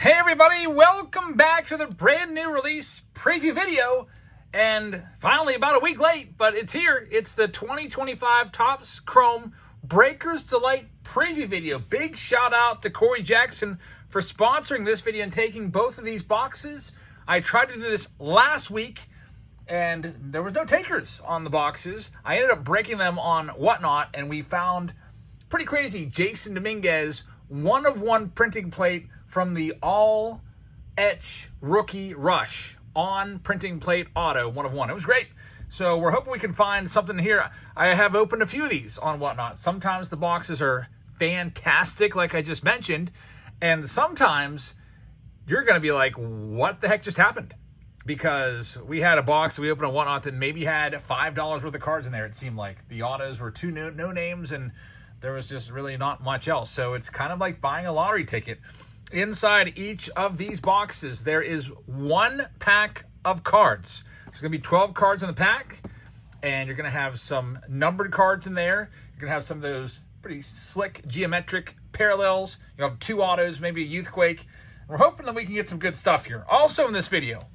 Hey everybody, welcome back to the brand new release preview video. And finally, about a week late, but it's here. It's the 2025 Topps Chrome Breakers Delight preview video. Big shout out to Corey Jackson for sponsoring this video and taking both of these boxes. I tried to do this last week and there was no takers on the boxes. I ended up breaking them on Whatnot and we found pretty crazy Jason Dominguez 1-of-1 printing plate from the All Etch Rookie Rush on printing plate auto 1-of-1. It was great. So we're hoping we can find something here. I have opened a few of these on Whatnot. Sometimes the boxes are fantastic, like I just mentioned, and sometimes you're going to be like, what the heck just happened? Because we had a box that we opened on Whatnot that maybe had $5 worth of cards in there, it seemed like. The autos were two no names, and there was just really not much else. So it's kind of like buying a lottery ticket. Inside each of these boxes, there is one pack of cards. There's going to be 12 cards in the pack, and you're going to have some numbered cards in there. You're going to have some of those pretty slick geometric parallels. You'll have two autos, maybe a Youthquake. We're hoping that we can get some good stuff here. Also in this video,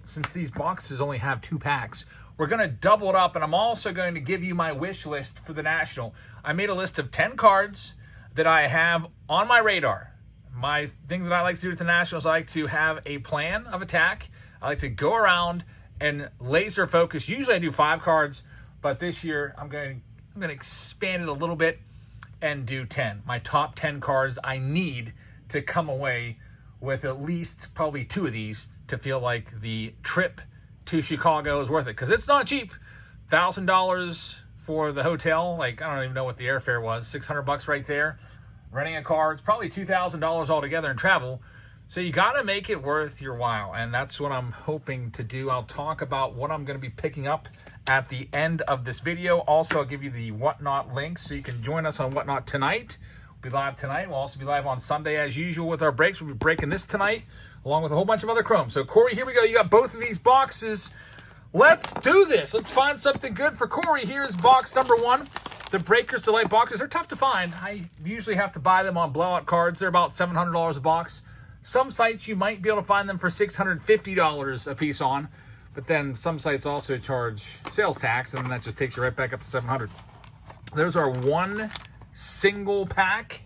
since these boxes only have two packs, we're going to double it up, and I'm also going to give you my wish list for the National. I made a list of 10 cards that I have on my radar. My thing that I like to do with the Nationals, I like to have a plan of attack. I like to go around and laser focus. Usually I do 5 cards, but this year I'm going to expand it a little bit and do 10. My top 10 cards I need to come away with at least probably 2 of these to feel like the trip to Chicago is worth it, because it's not cheap. $1,000 for the hotel. Like, I don't even know what the airfare was. $600 right there. Renting a car, it's probably $2,000 altogether in travel. So you got to make it worth your while, and that's what I'm hoping to do. I'll talk about what I'm going to be picking up at the end of this video. Also, I'll give you the Whatnot link so you can join us on Whatnot tonight. We'll be live tonight. We'll also be live on Sunday as usual with our breaks. We'll be breaking this tonight along with a whole bunch of other Chrome. So, Corey, here we go. You got both of these boxes. Let's do this. Let's find something good for Corey. Here's box number 1. The Breakers Delight boxes are tough to find. I usually have to buy them on blowout cards. They're about $700 a box. Some sites you might be able to find them for $650 a piece on, but then some sites also charge sales tax, and that just takes you right back up to $700. There's our one single pack.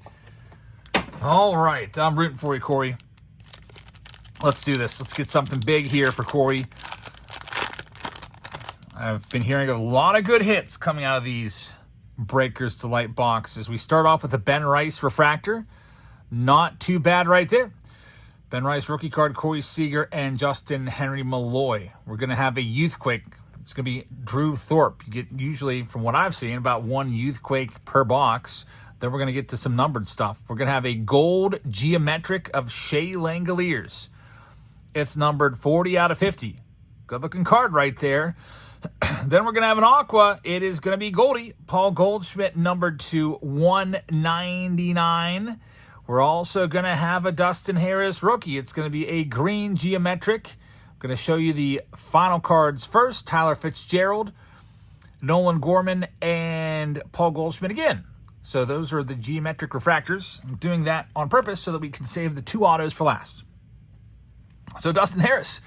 All right, I'm rooting for you, Corey. Let's do this. Let's get something big here for Corey. I've been hearing a lot of good hits coming out of these Breakers Delight boxes. We start off with a Ben Rice refractor. Not too bad right there. Ben Rice rookie card, Corey Seager, and Justin Henry Malloy. We're going to have a Youthquake. It's going to be Drew Thorpe. You get usually, from what I've seen, about one Youthquake per box. Then we're going to get to some numbered stuff. We're going to have a gold geometric of Shea Langoliers. It's numbered 40 out of 50. Good looking card right there. Then we're going to have an aqua. It is going to be Goldie. Paul Goldschmidt, numbered to 199. We're also going to have a Dustin Harris rookie. It's going to be a green geometric. I'm going to show you the final cards first. Tyler Fitzgerald, Nolan Gorman, and Paul Goldschmidt again. So those are the geometric refractors. I'm doing that on purpose so that we can save the 2 autos for last. So Dustin Harris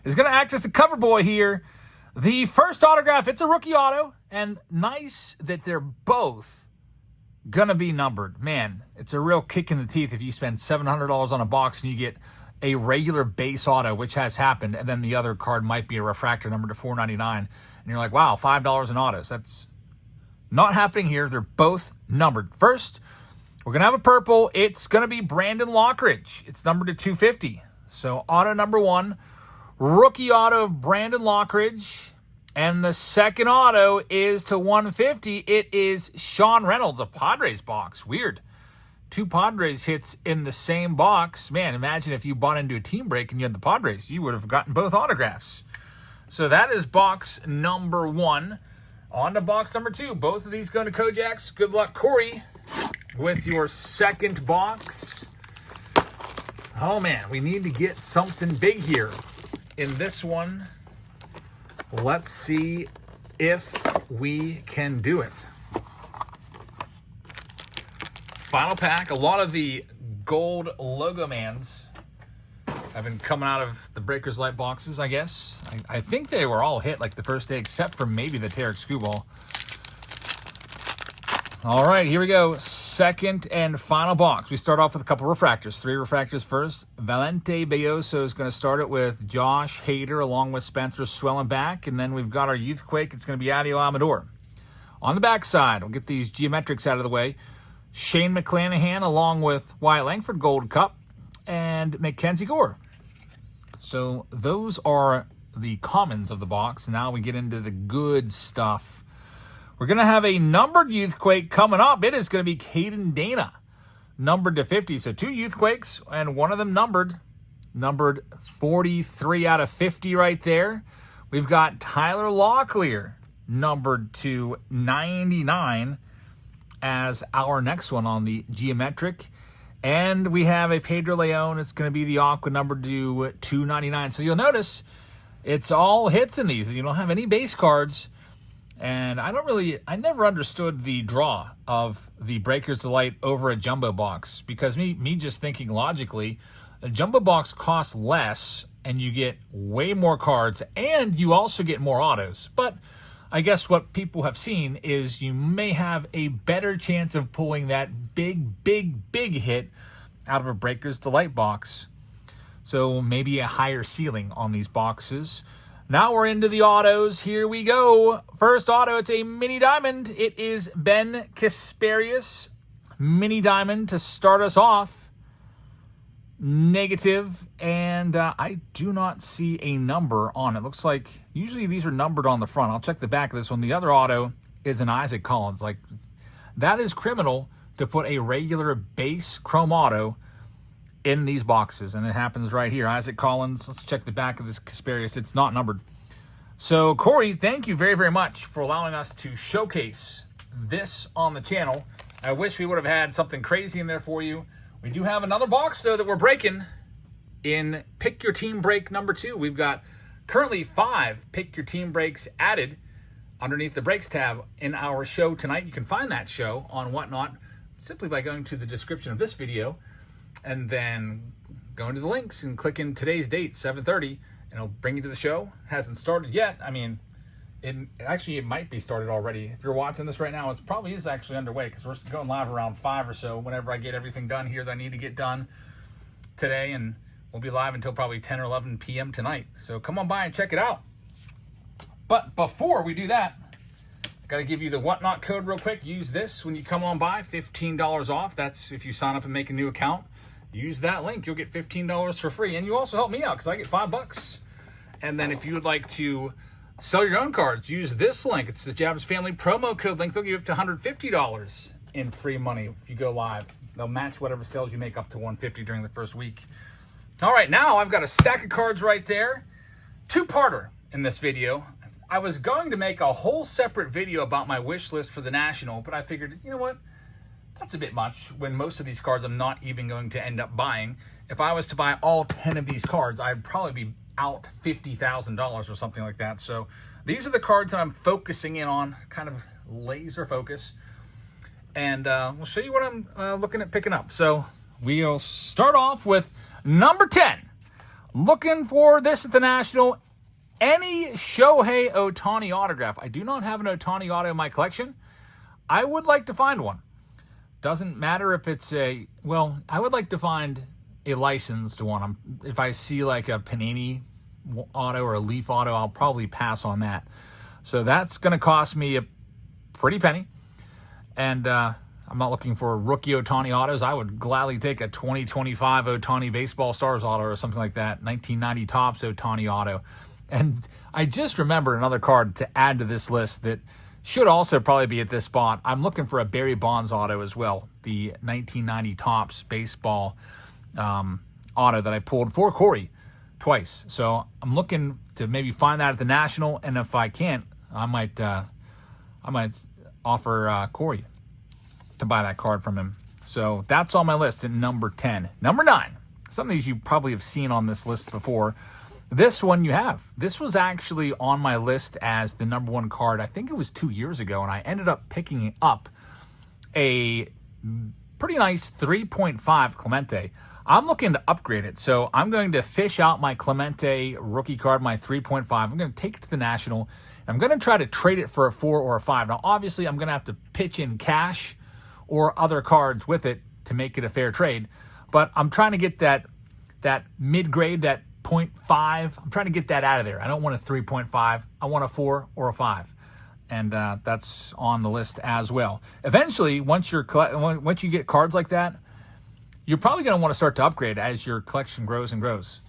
is going to act as the cover boy here. The first autograph, it's a rookie auto, and nice that they're both going to be numbered. Man, it's a real kick in the teeth if you spend $700 on a box and you get a regular base auto, which has happened, and then the other card might be a refractor numbered to $4.99, and you're like, wow, $5 in autos. That's not happening here. They're both numbered. First, we're going to have a purple. It's going to be Brandon Lockridge. It's numbered to $250. So auto number 1. Rookie auto of Brandon Lockridge. And the second auto is to $150. It is Sean Reynolds, a Padres box. Weird. 2 Padres hits in the same box. Man, imagine if you bought into a team break and you had the Padres. You would have gotten both autographs. So that is box number 1. On to box number 2. Both of these going to Kojaks. Good luck, Corey, with your second box. Oh, man, we need to get something big here. In this one, let's see if we can do it. Final pack. A lot of the gold logo mans have been coming out of the Breakers Light boxes, I guess. I think they were all hit like the first day, except for maybe the Tarek Skubal. All right, here we go. Second and final box. We start off with a couple refractors. 3 refractors first. Valente Belloso is going to start it with Josh Hader along with Spencer Swellen back. And then we've got our Youthquake. It's going to be Adio Amador. On the back side, we'll get these geometrics out of the way. Shane McClanahan along with Wyatt Langford Gold Cup and Mackenzie Gore. So those are the commons of the box. Now we get into the good stuff. We're going to have a numbered Youthquake coming up. It is going to be Caden Dana, numbered to 50. So 2 Youthquakes, and one of them numbered 43 out of 50 right there. We've got Tyler Locklear, numbered to 99 as our next one on the geometric. And we have a Pedro Leon. It's going to be the Aqua, numbered to 299. So you'll notice it's all hits in these. You don't have any base cards. And I never understood the draw of the Breakers Delight over a jumbo box, because me just thinking logically, a jumbo box costs less and you get way more cards and you also get more autos. But I guess what people have seen is you may have a better chance of pulling that big hit out of a Breakers Delight box. So maybe a higher ceiling on these boxes. Now we're into the autos. Here we go. First auto, it's a mini diamond. It is Ben Kasparius. Mini diamond to start us off. Negative, and I do not see a number on it. Looks like usually these are numbered on the front. I'll check the back of this one. The other auto is an Isaac Collins. Like, that is criminal to put a regular base chrome auto in these boxes, and it happens right here. Isaac Collins. Let's check the back of this Kasparius. It's not numbered. So, Corey, thank you very, very much for allowing us to showcase this on the channel. I wish we would have had something crazy in there for you. We do have another box, though, that we're breaking in Pick Your Team Break number 2. We've got currently 5 Pick Your Team Breaks added underneath the Breaks tab in our show tonight. You can find that show on Whatnot simply by going to the description of this video and then going to the links and clicking today's date, 7:30, and it'll bring you to the show. Hasn't started yet. I mean, it might be started already. If you're watching this right now, it probably is actually underway, because we're going live around 5 or so whenever I get everything done here that I need to get done today, and we'll be live until probably 10 or 11 p.m. tonight. So come on by and check it out. But before we do that, I got to give you the Whatnot code real quick. Use this when you come on by, $15 off. That's if you sign up and make a new account. Use that link. You'll get $15 for free. And you also help me out, because I get $5. And then if you would like to sell your own cards, use this link. It's the Jabs Family promo code link. They'll give you up to $150 in free money if you go live. They'll match whatever sales you make up to $150 during the first week. All right, now I've got a stack of cards right there. Two-parter in this video. I was going to make a whole separate video about my wish list for the National, but I figured, you know what? That's a bit much when most of these cards I'm not even going to end up buying. If I was to buy all 10 of these cards, I'd probably be out $50,000 or something like that. So these are the cards that I'm focusing in on, kind of laser focus. And we'll show you what I'm looking at picking up. So we'll start off with number 10. Looking for this at the National. Any Shohei Ohtani autograph. I do not have an Ohtani auto in my collection. I would like to find one. Doesn't matter if it's I would like to find a licensed one. If I see like a Panini auto or a Leaf auto, I'll probably pass on that. So that's going to cost me a pretty penny. And I'm not looking for rookie Ohtani autos. I would gladly take a 2025 Ohtani Baseball Stars auto or something like that. 1990 Topps Ohtani auto. And I just remember another card to add to this list that should also probably be at this spot. I'm looking for a Barry Bonds auto as well. The 1990 Topps Baseball auto that I pulled for Corey twice. So I'm looking to maybe find that at the National, and if I can't, I might offer Corey to buy that card from him. So that's on my list at number 10. Number 9. Some of these you probably have seen on this list before. This one you have. This was actually on my list as the number 1 card. I think it was 2 years ago, and I ended up picking up a pretty nice 3.5 Clemente. I'm looking to upgrade it, so I'm going to fish out my Clemente rookie card, my 3.5. I'm going to take it to the National. I'm going to try to trade it for a 4 or a 5. Now, obviously, I'm going to have to pitch in cash or other cards with it to make it a fair trade. But I'm trying to get that mid-grade, that 0.5. I'm trying to get that out of there. I don't want a 3.5. I want a 4 or a 5. And that's on the list as well. Eventually, once you get cards like that, you're probably going to want to start to upgrade as your collection grows and grows.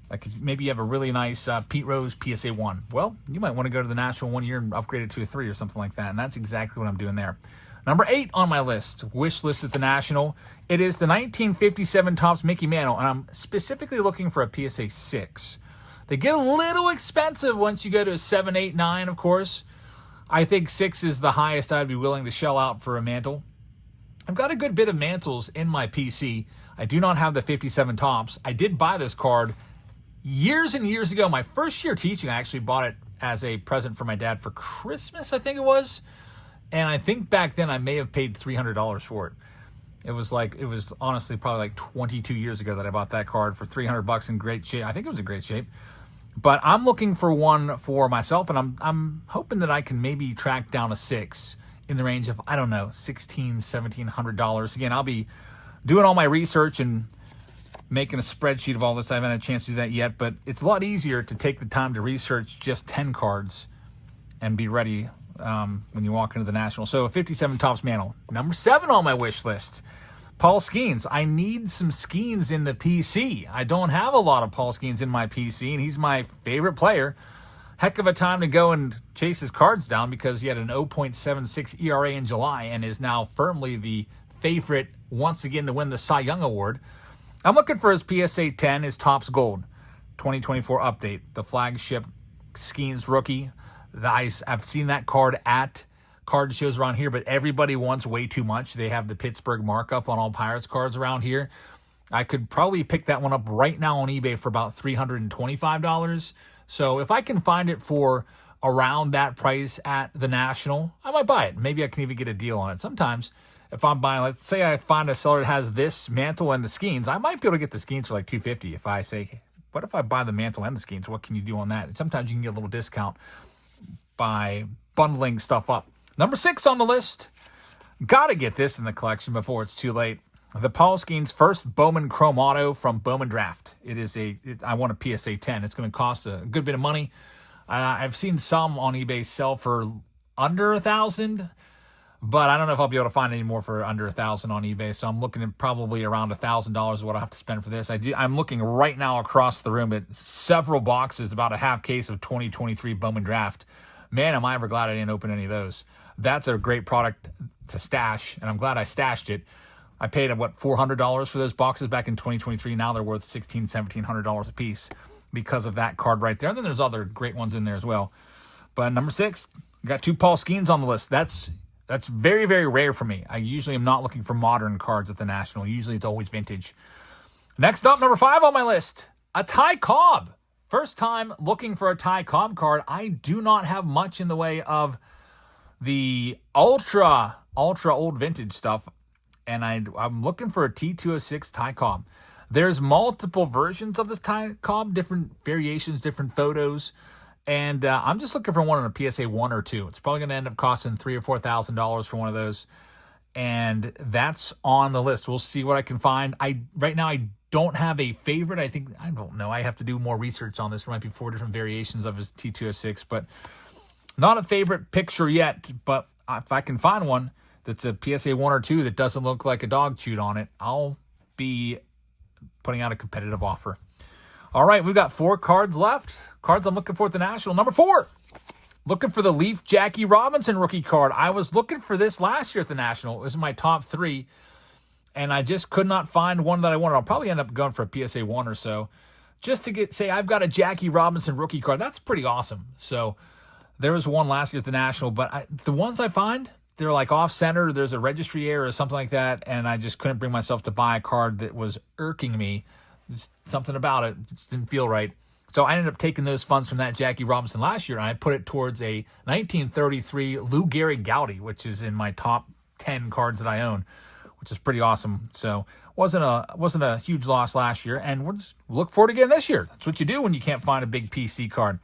Like maybe you have a really nice Pete Rose PSA 1. Well, you might want to go to the National 1 year and upgrade it to a 3 or something like that. And that's exactly what I'm doing there. Number 8 on my list, wish list at the National. It is the 1957 Topps Mickey Mantle, and I'm specifically looking for a PSA 6. They get a little expensive once you go to a 7, 8, 9, of course. I think 6 is the highest I'd be willing to shell out for a mantle. I've got a good bit of mantles in my PC. I do not have the 57 Topps. I did buy this card years and years ago. My first year teaching, I actually bought it as a present for my dad for Christmas, I think it was. And I think back then I may have paid $300 for it. It was honestly probably like 22 years ago that I bought that card for $300 in great shape. I think it was in great shape. But I'm looking for one for myself, and I'm hoping that I can maybe track down a 6 in the range of, I don't know, $1,600, $1,700. Again, I'll be doing all my research and making a spreadsheet of all this. I haven't had a chance to do that yet, but it's a lot easier to take the time to research just 10 cards and be ready when you walk into the National. So a 57 Topps Mantle. Number 7 on my wish list, Paul Skeens. I need some Skeens in the PC. I don't have a lot of Paul Skeens in my PC, and he's my favorite player. Heck of a time to go and chase his cards down because he had an 0.76 ERA in July and is now firmly the favorite once again to win the Cy Young Award. I'm looking for his PSA 10, his Topps Gold 2024 update, the flagship Skeens rookie. I've seen that card at card shows around here, but everybody wants way too much. They have the Pittsburgh markup on all Pirates cards around here. I could probably pick that one up right now on eBay for about $325. So if I can find it for around that price at the National, I might buy it. Maybe I can even get a deal on it. Sometimes if I'm buying, let's say I find a seller that has this mantle and the Skeens, I might be able to get the Skeens for like $250. If I say, what if I buy the mantle and the Skeens? What can you do on that? And sometimes you can get a little discount by bundling stuff up. Number 6 on the list. Got to get this in the collection before it's too late. The Paul Skeens first Bowman Chrome Auto from Bowman Draft. I want a PSA 10. It's going to cost a good bit of money. I've seen some on eBay sell for under $1,000, but I don't know if I'll be able to find any more for under $1,000 on eBay. So I'm looking at probably around $1,000 is what I have to spend for this. I'm looking right now across the room at several boxes, about a half case of 2023 Bowman Draft. Man, am I ever glad I didn't open any of those. That's a great product to stash, and I'm glad I stashed it. I paid, $400 for those boxes back in 2023. Now they're worth $1,600, $1,700 a piece because of that card right there. And then there's other great ones in there as well. But number 6, got 2 Paul Skeens on the list. That's very, very rare for me. I usually am not looking for modern cards at the National. Usually it's always vintage. Next up, number 5 on my list, a Ty Cobb. First time looking for a Ty Cobb card. I do not have much in the way of the ultra old vintage stuff. And I'm looking for a T206 Ty Cobb. There's multiple versions of this Ty Cobb, different variations, different photos. And I'm just looking for one on a PSA 1 or 2. It's probably going to end up costing $3,000 or $4,000 for one of those. And that's on the list. We'll see what I can find. Right now, I don't have a favorite. I don't know. I have to do more research on this. There might be 4 different variations of his T206, but not a favorite picture yet. But if I can find one that's a PSA 1 or 2 that doesn't look like a dog chewed on it, I'll be putting out a competitive offer. All right, we've got 4 cards left. Cards I'm looking for at the National. Number 4, looking for the Leaf Jackie Robinson rookie card. I was looking for this last year at the National. It was my top 3, and I just could not find one that I wanted. I'll probably end up going for a PSA 1 or so just to say I've got a Jackie Robinson rookie card. That's pretty awesome. So there was one last year at the National, but the ones I find, they're like off-center, there's a registry error or something like that, and I just couldn't bring myself to buy a card that was irking me. Just something about it just didn't feel right. So I ended up taking those funds from that Jackie Robinson last year, and I put it towards a 1933 Lou Gehrig Gowdy, which is in my top 10 cards that I own, which is pretty awesome. So wasn't a huge loss last year, and we'll just look forward to again this year. That's what you do when you can't find a big PC card.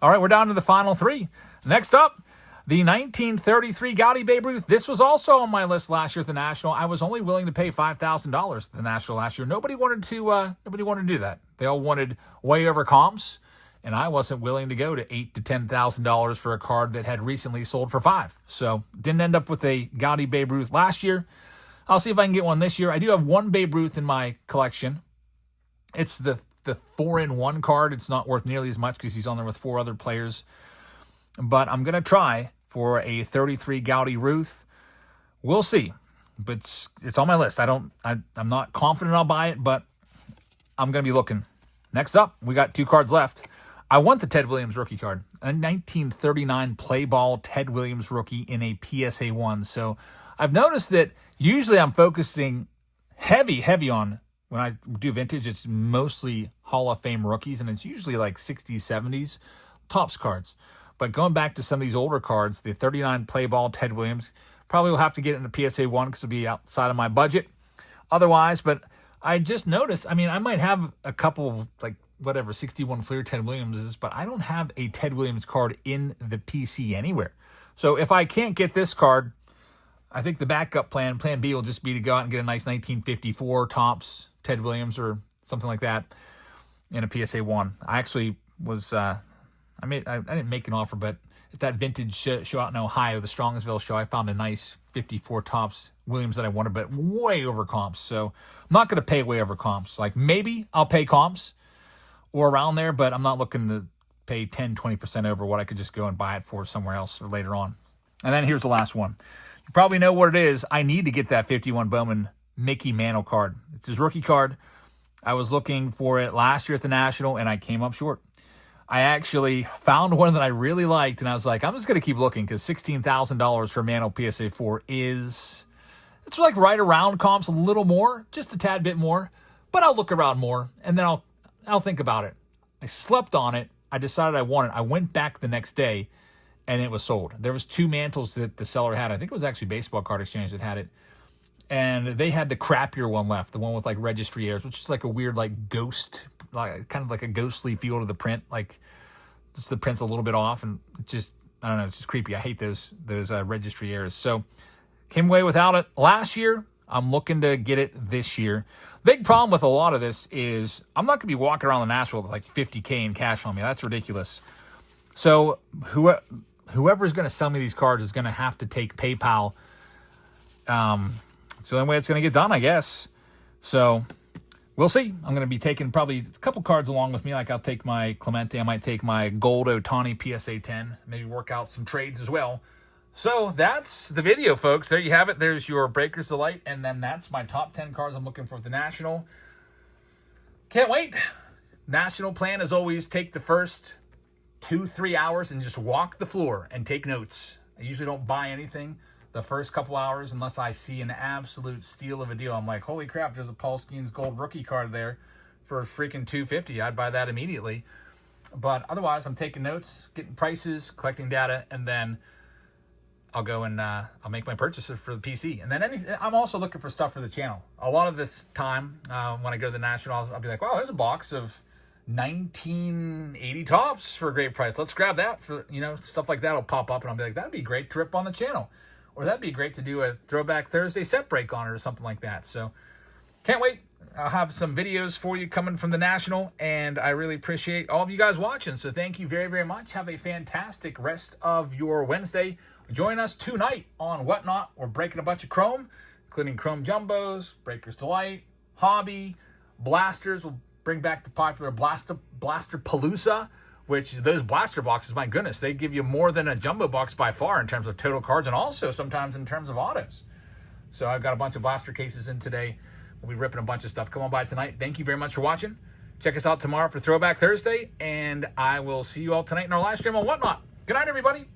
All right, we're down to the final three. Next up, the 1933 Goudey Babe Ruth. This was also on my list last year at the National. I was only willing to pay $5,000 at the National last year. Nobody wanted to do that. They all wanted way over comps, and I wasn't willing to go to $8,000 to $10,000 for a card that had recently sold for $5,000. So didn't end up with a Goudey Babe Ruth last year. I'll see if I can get one this year. I do have one Babe Ruth in my collection. It's the 4-in-1 card. It's not worth nearly as much because he's on there with 4 other players. But I'm going to try for a 33 Goudey Ruth. We'll see. But it's on my list. I'm not confident I'll buy it, but I'm going to be looking. Next up, we got 2 cards left. I want the Ted Williams rookie card. A 1939 play ball Ted Williams rookie in a PSA 1. So I've noticed that usually I'm focusing heavy on, when I do vintage, it's mostly Hall of Fame rookies, and it's usually like 60s, 70s Topps cards. But going back to some of these older cards, the 39 play ball Ted Williams, probably will have to get it in a PSA 1 because it'll be outside of my budget otherwise. But I just noticed, I mean, I might have a couple, like, 61 Fleer Ted Williamses, but I don't have a Ted Williams card in the PC anywhere. So if I can't get this card, I think the backup plan B, will just be to go out and get a nice 1954 Topps Ted Williams or something like that in a PSA 1. I actually was, I didn't make an offer, but at that vintage show out in Ohio, the Strongsville show, I found a nice 54 Topps Williams that I wanted, but way over comps. So I'm not going to pay way over comps. Like, maybe I'll pay comps or around there, but I'm not looking to pay 10, 20% over what I could just go and buy it for somewhere else or later on. And then here's the last one. You probably know what it is. I need to get that 51 Bowman Mickey Mantle card. It's his rookie card. I was looking for it last year at the National, and I came up short. I actually found one that I really liked, and I was like, I'm just going to keep looking because $16,000 for Mantle PSA 4 it's like right around comps, a little more, just a tad bit more, but I'll look around more, and then I'll think about it. I slept on it. I decided I want it. I went back the next day, and it was sold. There was 2 Mantles that the seller had. I think it was actually Baseball Card Exchange that had it. And they had the crappier one left, the one with like registry errors, which is like a weird like ghost, like kind of like a ghostly feel to the print. Like just the print's a little bit off, and just, I don't know, it's just creepy. I hate those registry errors. So came away without it last year. I'm looking to get it this year. Big problem with a lot of this is I'm not going to be walking around the National with like $50K in cash on me. That's ridiculous. So whoever's going to sell me these cards is going to have to take PayPal. It's the only way it's going to get done, I guess. So we'll see. I'm going to be taking probably a couple cards along with me. Like I'll take my Clemente. I might take my Gold Ohtani PSA 10. Maybe work out some trades as well. So that's the video, folks. There you have it. There's your Breaker's Delight. And then that's my top 10 cards I'm looking for at the National. Can't wait. National plan, as always, take the first 2-3 hours and just walk the floor and take notes. I usually don't buy anything the first couple hours unless I see an absolute steal of a deal. I'm like, holy crap, there's a Paul Skeens Gold rookie card there for freaking $250. I'd buy that immediately. But otherwise, I'm taking notes, getting prices, collecting data, and then I'll go and I'll make my purchases for the PC. And then I'm also looking for stuff for the channel. A lot of this time, when I go to the National, I'll be like, wow, there's a box of 1980 Topps for a great price. Let's grab that. For, stuff like that will pop up, and I'll be like, that'd be great to rip on the channel. Or that'd be great to do a Throwback Thursday set break on it or something like that. So can't wait. I'll have some videos for you coming from the National, and I really appreciate all of you guys watching. So thank you very, very much. Have a fantastic rest of your Wednesday. Join us tonight on Whatnot. We're breaking a bunch of Chrome, including Chrome Jumbos, Breaker's Delight, Hobby, Blasters. We'll bring back the popular Blaster Palooza, which those blaster boxes, my goodness, they give you more than a jumbo box by far in terms of total cards and also sometimes in terms of autos. So I've got a bunch of blaster cases in today. We'll be ripping a bunch of stuff. Come on by tonight. Thank you very much for watching. Check us out tomorrow for Throwback Thursday, and I will see you all tonight in our live stream on Whatnot. Good night, everybody.